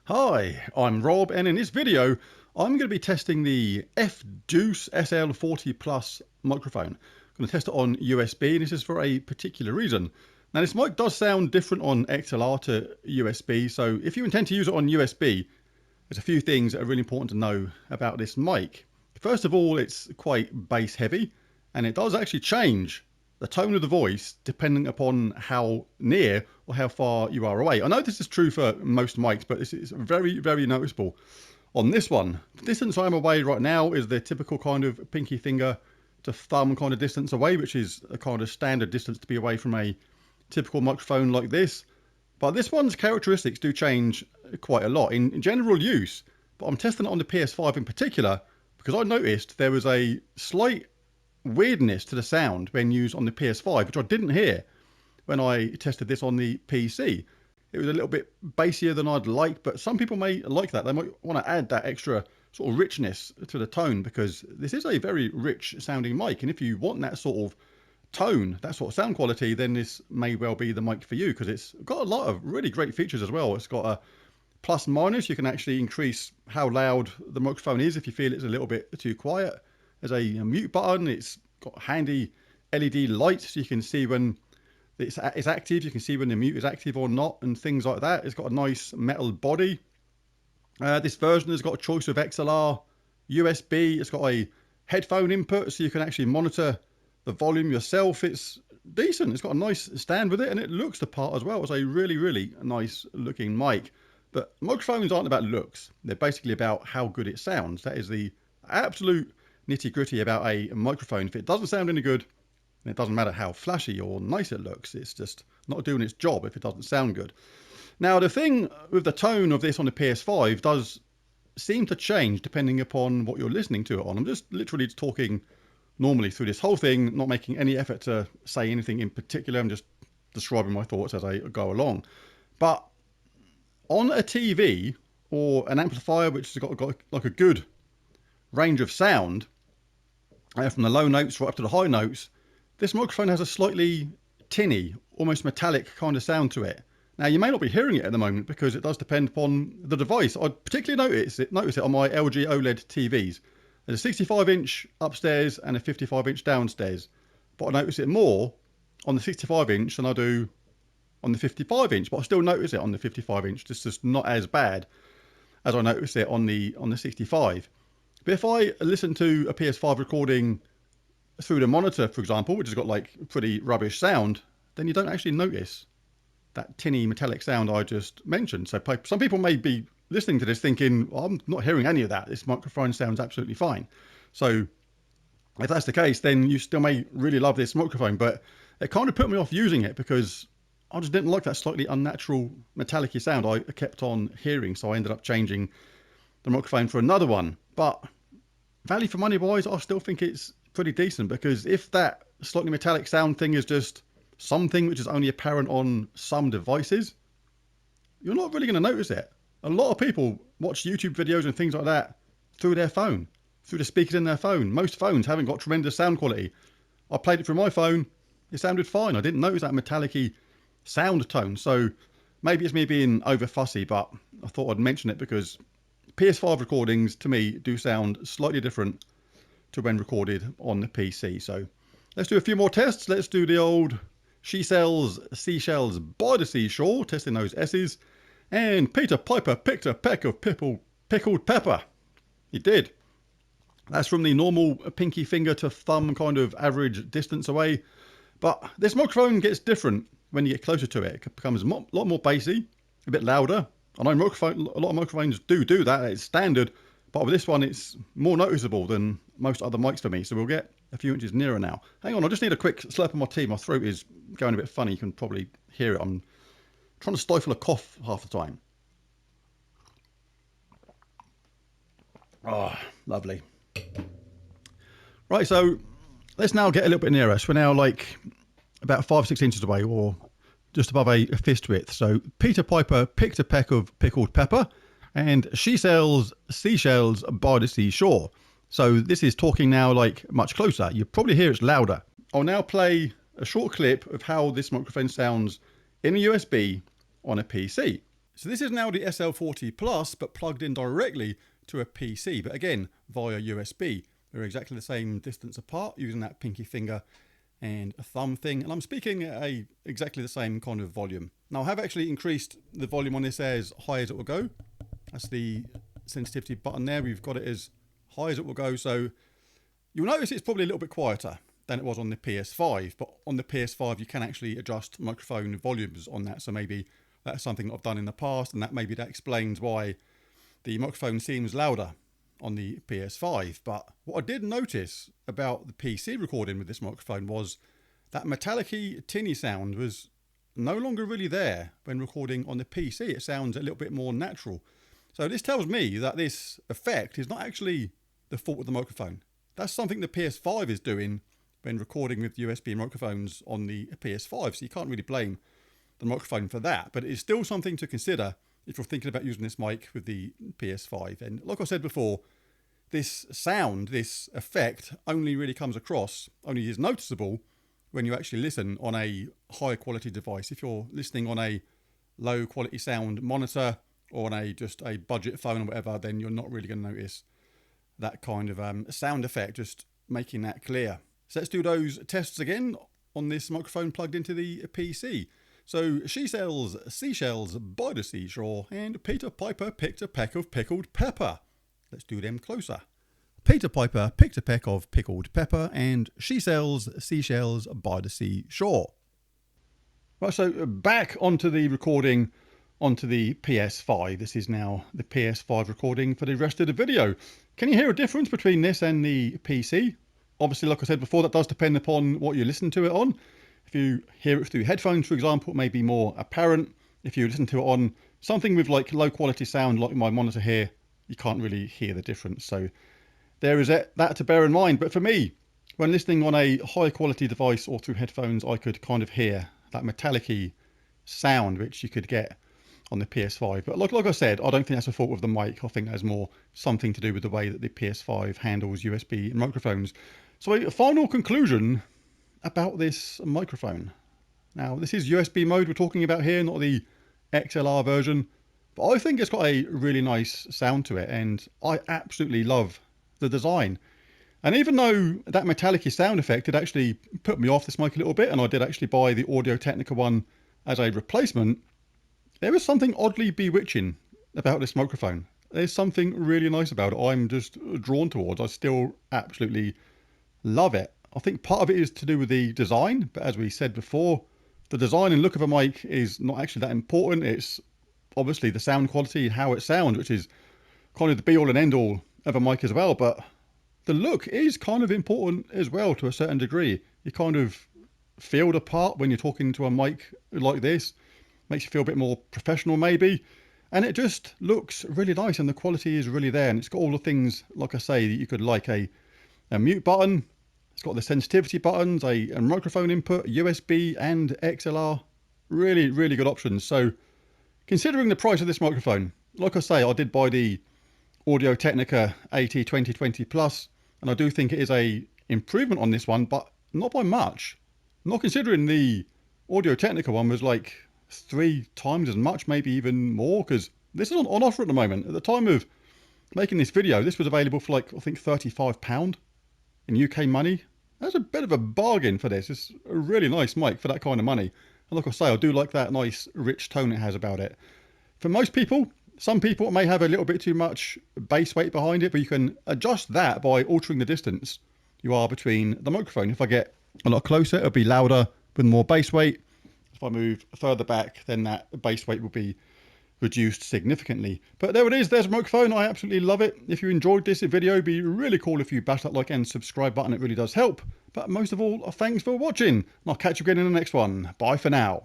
Hi, I'm Rob, and in this video I'm going to be testing the Fduce SL40 Plus microphone. I'm going to test it on USB, and this is for a particular reason. Now this mic does sound different on XLR to USB, so if you intend to use it on USB, there's a few things that are really important to know about this mic. First of all, it's quite bass heavy, and it does actually change the tone of the voice depending upon how near or how far you are away. I know this is true for most mics, but this is very, very noticeable on this one. The distance I'm away right now is the typical kind of pinky finger to thumb kind of distance away, which is a kind of standard distance to be away from a typical microphone like this. But this one's characteristics do change quite a lot in general use, but I'm testing it on the PS5 in particular because I noticed there was a slight weirdness to the sound when used on the PS5, which I didn't hear when I tested this on the PC. It was a little bit bassier than I'd like, but some people may like that. They might want to add that extra sort of richness to the tone because this is a very rich sounding mic, and if you want that sort of tone, that sort of sound quality, then this may well be the mic for you because it's got a lot of really great features as well. It's got a plus minus. You can actually increase how loud the microphone is if you feel it's a little bit too quiet. There's a mute button. It's got handy LED lights so you can see when it's active. You can see when the mute is active or not and things like that. It's got a nice metal body. This version has got a choice of XLR, USB. It's got a headphone input so you can actually monitor the volume yourself. It's decent. It's got a nice stand with it and it looks the part as well. It's a really, really nice looking mic. But microphones aren't about looks. They're basically about how good it sounds. That is the absolute nitty-gritty about a microphone. If it doesn't sound any good, then it doesn't matter how flashy or nice it looks. It's just not doing its job if it doesn't sound good. Now the thing with the tone of this on the PS5 does seem to change depending upon what you're listening to it on. I'm just literally talking normally through this whole thing, not making any effort to say anything in particular. I'm just describing my thoughts as I go along. But on a TV or an amplifier which has got like a good range of sound, from the low notes right up to the high notes, this microphone has a slightly tinny, almost metallic kind of sound to it. Now you may not be hearing it at the moment because it does depend upon the device. I particularly notice it on my LG OLED TVs. There's a 65-inch upstairs and a 55-inch downstairs, but I notice it more on the 65-inch than I do on the 55-inch. But I still notice it on the 55-inch. It's just not as bad as I notice it on the 65. But if I listen to a PS5 recording through the monitor, for example, which has got like pretty rubbish sound, then you don't actually notice that tinny metallic sound I just mentioned. So some people may be listening to this thinking, well, I'm not hearing any of that. This microphone sounds absolutely fine. So if that's the case, then you still may really love this microphone, but it kind of put me off using it because I just didn't like that slightly unnatural metallic-y sound I kept on hearing. So I ended up changing the microphone for another one. But value for money wise, I still think it's pretty decent because if that slightly metallic sound thing is just something which is only apparent on some devices, you're not really going to notice it. A lot of people watch YouTube videos and things like that through their phone, through the speakers in their phone. Most phones haven't got tremendous sound quality. I played it through my phone. It sounded fine. I didn't notice that metallic-y sound tone. So maybe it's me being over fussy, but I thought I'd mention it because PS5 recordings to me do sound slightly different to when recorded on the PC. So let's do a few more tests. Let's do the old She Sells Seashells by the Seashore, testing those S's. And Peter Piper picked a peck of pickled pepper. He did. That's from the normal pinky finger to thumb kind of average distance away. But this microphone gets different when you get closer to it. It becomes a lot more bassy, a bit louder. I know a lot of microphones do that. It's standard. But with this one, it's more noticeable than most other mics for me. So we'll get a few inches nearer now. Hang on, I just need a quick slurp of my tea. My throat is going a bit funny. You can probably hear it. I'm trying to stifle a cough half the time. Oh, lovely. Right, so let's now get a little bit nearer. So we're now like about 5-6 inches away, or just above a fist width. So Peter Piper picked a peck of pickled pepper, and She Sells Seashells by the Seashore. So this is talking now like much closer. You probably hear it's louder. I'll now play a short clip of how this microphone sounds in a USB on a PC. So this is now the SL40 Plus, but plugged in directly to a PC, but again, via USB. They're exactly the same distance apart using that pinky finger and a thumb thing. And I'm speaking at exactly the same kind of volume. Now I have actually increased the volume on this as high as it will go. That's the sensitivity button there. We've got it as high as it will go. So you'll notice it's probably a little bit quieter than it was on the PS5. But on the PS5, you can actually adjust microphone volumes on that. So maybe that's something that I've done in the past, and that explains why the microphone seems louder on the PS5. But what I did notice about the PC recording with this microphone was that metallic-y, tinny sound was no longer really there when recording on the PC. It sounds a little bit more natural. So this tells me that this effect is not actually the fault of the microphone. That's something the PS5 is doing when recording with USB microphones on the PS5. So you can't really blame the microphone for that, but it is still something to consider if you're thinking about using this mic with the PS5. And like I said before, this sound, this effect only really comes across, only is noticeable when you actually listen on a high quality device. If you're listening on a low quality sound monitor or on just a budget phone or whatever, then you're not really going to notice that kind of sound effect, just making that clear. So let's do those tests again on this microphone plugged into the PC. So she sells seashells by the seashore, and Peter Piper picked a peck of pickled pepper. Let's do them closer. Peter Piper picked a peck of pickled pepper, and she sells seashells by the seashore. Right, so back onto the recording onto the PS5. This is now the PS5 recording for the rest of the video. Can you hear a difference between this and the PC? Obviously, like I said before, that does depend upon what you listen to it on. If you hear it through headphones, for example, it may be more apparent. If you listen to it on something with like low quality sound, like my monitor here, you can't really hear the difference. So there is that to bear in mind. But for me, when listening on a high quality device or through headphones, I could kind of hear that metallic-y sound which you could get on the PS5. But like I said, I don't think that's a fault of the mic. I think that's more something to do with the way that the PS5 handles USB microphones. So a final conclusion about this microphone. Now, this is USB mode we're talking about here, not the XLR version, but I think it's got a really nice sound to it, and I absolutely love the design. And even though that metallic sound effect did actually put me off this mic a little bit, and I did actually buy the Audio Technica one as a replacement, there is something oddly bewitching about this microphone. There's something really nice about it. I'm just drawn towards. I still absolutely love it. I think part of it is to do with the design, but as we said before, the design and look of a mic is not actually that important. It's obviously the sound quality, how it sounds, which is kind of the be all and end all of a mic as well. But the look is kind of important as well to a certain degree. You kind of feel the part when you're talking to a mic like this. Makes you feel a bit more professional maybe. And it just looks really nice, and the quality is really there. And it's got all the things, like I say, that you could like a mute button. It's got the sensitivity buttons, a microphone input, USB and XLR. Really, really good options. So considering the price of this microphone, like I say, I did buy the Audio Technica AT2020 Plus, and I do think it is a improvement on this one, but not by much. Not considering the Audio Technica one was like 3 times as much, maybe even more, because this is on offer at the moment. At the time of making this video, this was available for like, I think £35 in UK money. That's a bit of a bargain for this. It's a really nice mic for that kind of money. And like I say, I do like that nice rich tone it has about it. For most people, some people may have a little bit too much bass weight behind it, but you can adjust that by altering the distance you are between the microphone. If I get a lot closer, it'll be louder with more bass weight. If I move further back, then that bass weight will be reduced significantly. But there it is, there's a microphone. I absolutely love it. If you enjoyed this video, it'd be really cool if you bash that like and subscribe button. It really does help. But most of all, thanks for watching. And I'll catch you again in the next one. Bye for now.